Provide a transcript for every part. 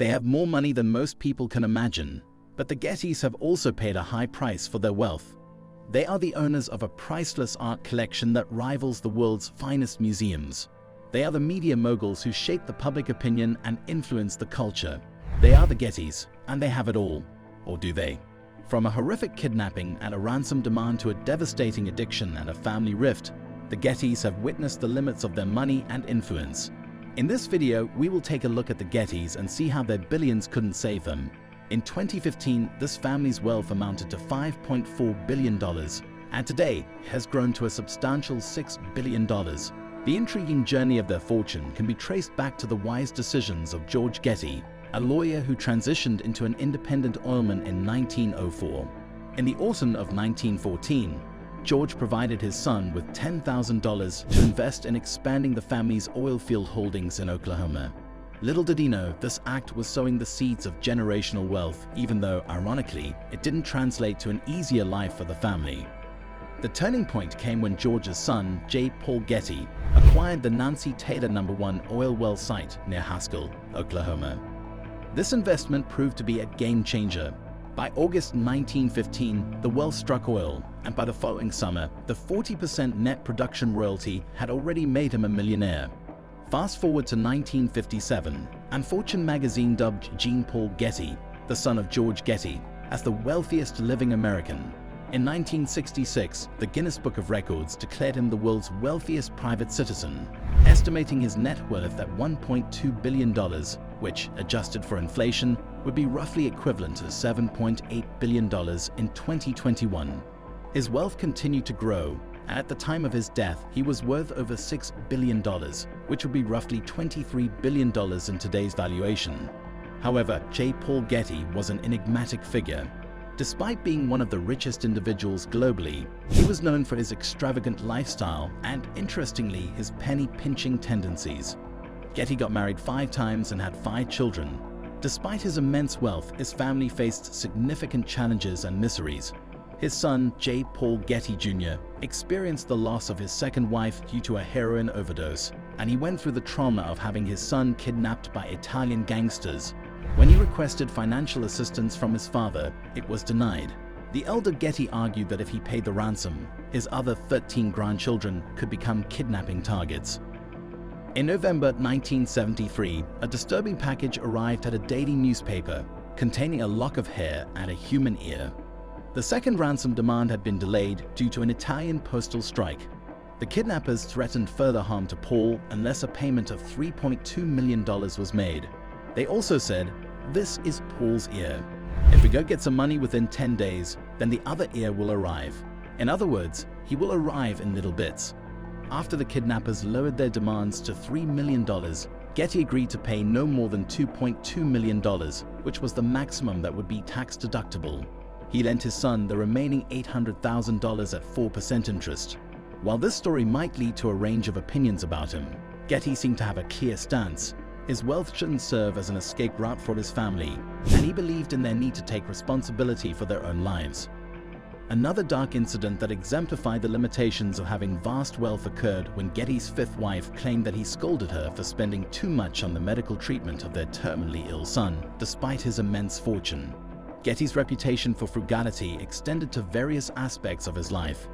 They have more money than most people can imagine, but the Gettys have also paid a high price for their wealth. They are the owners of a priceless art collection that rivals the world's finest museums. They are the media moguls who shape the public opinion and influence the culture. They are the Gettys, and they have it all. Or do they? From a horrific kidnapping and a ransom demand to a devastating addiction and a family rift, the Gettys have witnessed the limits of their money and influence. In this video, we will take a look at the Gettys and see how their billions couldn't save them. In 2015, this family's wealth amounted to $5.4 billion, and today has grown to a substantial $6 billion. The intriguing journey of their fortune can be traced back to the wise decisions of George Getty, a lawyer who transitioned into an independent oilman in 1904. In the autumn of 1914, George provided his son with $10,000 to invest in expanding the family's oil field holdings in Oklahoma. Little did he know, this act was sowing the seeds of generational wealth, even though, ironically, it didn't translate to an easier life for the family. The turning point came when George's son, J. Paul Getty, acquired the Nancy Taylor No. 1 oil well site near Haskell, Oklahoma. This investment proved to be a game changer. By August 1915, the well struck oil, and by the following summer, the 40% net production royalty had already made him a millionaire. Fast forward to 1957, and Fortune magazine dubbed Jean Paul Getty, the son of George Getty, as the wealthiest living American. In 1966, the Guinness Book of Records declared him the world's wealthiest private citizen, estimating his net worth at $1.2 billion, which, adjusted for inflation, would be roughly equivalent to $7.8 billion in 2021. His wealth continued to grow, and at the time of his death, he was worth over $6 billion, which would be roughly $23 billion in today's valuation. However, J. Paul Getty was an enigmatic figure. Despite being one of the richest individuals globally, he was known for his extravagant lifestyle and, interestingly, his penny-pinching tendencies. Getty got married 5 times and had 5 children. Despite his immense wealth, his family faced significant challenges and miseries. His son, J. Paul Getty Jr., experienced the loss of his second wife due to a heroin overdose, and he went through the trauma of having his son kidnapped by Italian gangsters. When he requested financial assistance from his father, it was denied. The elder Getty argued that if he paid the ransom, his other 13 grandchildren could become kidnapping targets. In November 1973, a disturbing package arrived at a daily newspaper containing a lock of hair and a human ear. The second ransom demand had been delayed due to an Italian postal strike. The kidnappers threatened further harm to Paul unless a payment of $3.2 million was made. They also said, "This is Paul's ear. If we go get some money within 10 days, then the other ear will arrive." In other words, he will arrive in little bits. After the kidnappers lowered their demands to $3 million, Getty agreed to pay no more than $2.2 million, which was the maximum that would be tax deductible. He lent his son the remaining $800,000 at 4% interest. While this story might lead to a range of opinions about him, Getty seemed to have a clear stance. His wealth shouldn't serve as an escape route for his family, and he believed in their need to take responsibility for their own lives. Another dark incident that exemplified the limitations of having vast wealth occurred when Getty's 5th wife claimed that he scolded her for spending too much on the medical treatment of their terminally ill son, despite his immense fortune. Getty's reputation for frugality extended to various aspects of his life.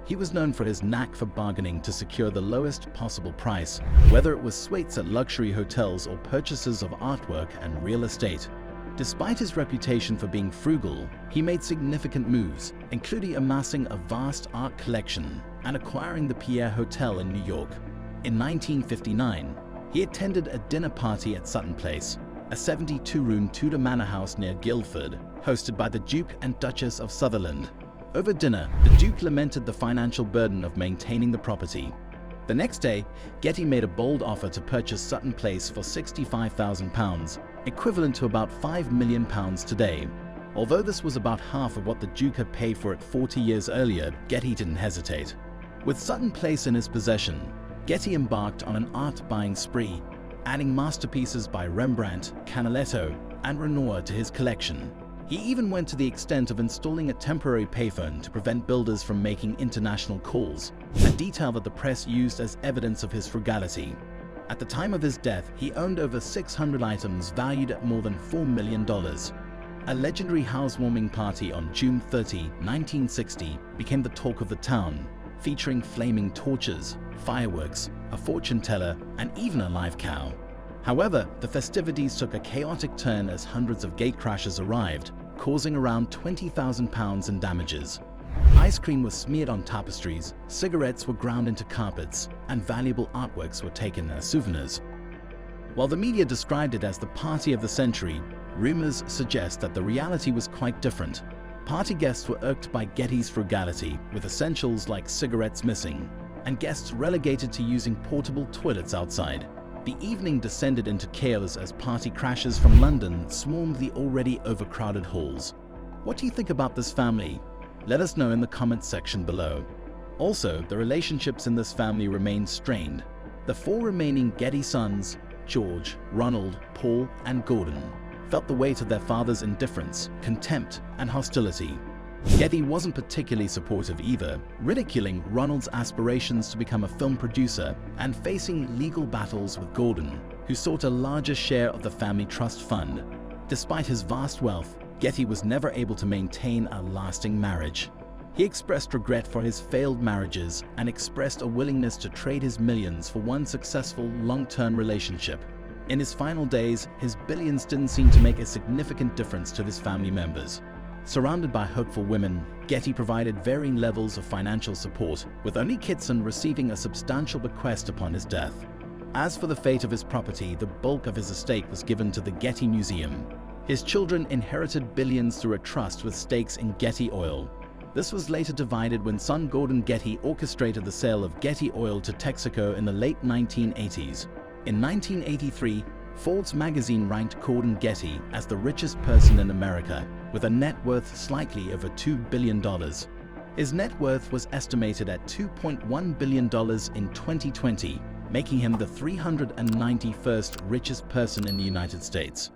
He was known for his knack for bargaining to secure the lowest possible price, whether it was suites at luxury hotels or purchases of artwork and real estate. Despite his reputation for being frugal, he made significant moves, including amassing a vast art collection and acquiring the Pierre Hotel in New York. In 1959, he attended a dinner party at Sutton Place, a 72-room Tudor manor house near Guildford, hosted by the Duke and Duchess of Sutherland. Over dinner, the Duke lamented the financial burden of maintaining the property. The next day, Getty made a bold offer to purchase Sutton Place for £65,000, equivalent to about £5 million today. Although this was about half of what the Duke had paid for it 40 years earlier, Getty didn't hesitate. With Sutton Place in his possession, Getty embarked on an art-buying spree, adding masterpieces by Rembrandt, Canaletto, and Renoir to his collection. He even went to the extent of installing a temporary payphone to prevent builders from making international calls, a detail that the press used as evidence of his frugality. At the time of his death, he owned over 600 items valued at more than $4 million. A legendary housewarming party on June 30, 1960 became the talk of the town, featuring flaming torches, fireworks, a fortune teller, and even a live cow. However, the festivities took a chaotic turn as hundreds of gatecrashers arrived, causing around £20,000 in damages. Ice cream was smeared on tapestries, cigarettes were ground into carpets, and valuable artworks were taken as souvenirs. While the media described it as the party of the century, rumors suggest that the reality was quite different. Party guests were irked by Getty's frugality, with essentials like cigarettes missing, and guests relegated to using portable toilets outside. The evening descended into chaos as party crashers from London swarmed the already overcrowded halls. What do you think about this family? Let us know in the comments section below. Also, the relationships in this family remained strained. The four remaining Getty sons, George, Ronald, Paul, and Gordon, felt the weight of their father's indifference, contempt, and hostility. Getty wasn't particularly supportive either, ridiculing Ronald's aspirations to become a film producer and facing legal battles with Gordon, who sought a larger share of the family trust fund. Despite his vast wealth, Getty was never able to maintain a lasting marriage. He expressed regret for his failed marriages and expressed a willingness to trade his millions for one successful long-term relationship. In his final days, his billions didn't seem to make a significant difference to his family members. Surrounded by hopeful women, Getty provided varying levels of financial support, with only Kitson receiving a substantial bequest upon his death. As for the fate of his property, the bulk of his estate was given to the Getty Museum. His children inherited billions through a trust with stakes in Getty Oil. This was later divided when son Gordon Getty orchestrated the sale of Getty Oil to Texaco in the late 1980s. In 1983, Forbes magazine ranked Gordon Getty as the richest person in America, with a net worth slightly over $2 billion. His net worth was estimated at $2.1 billion in 2020, making him the 391st richest person in the United States.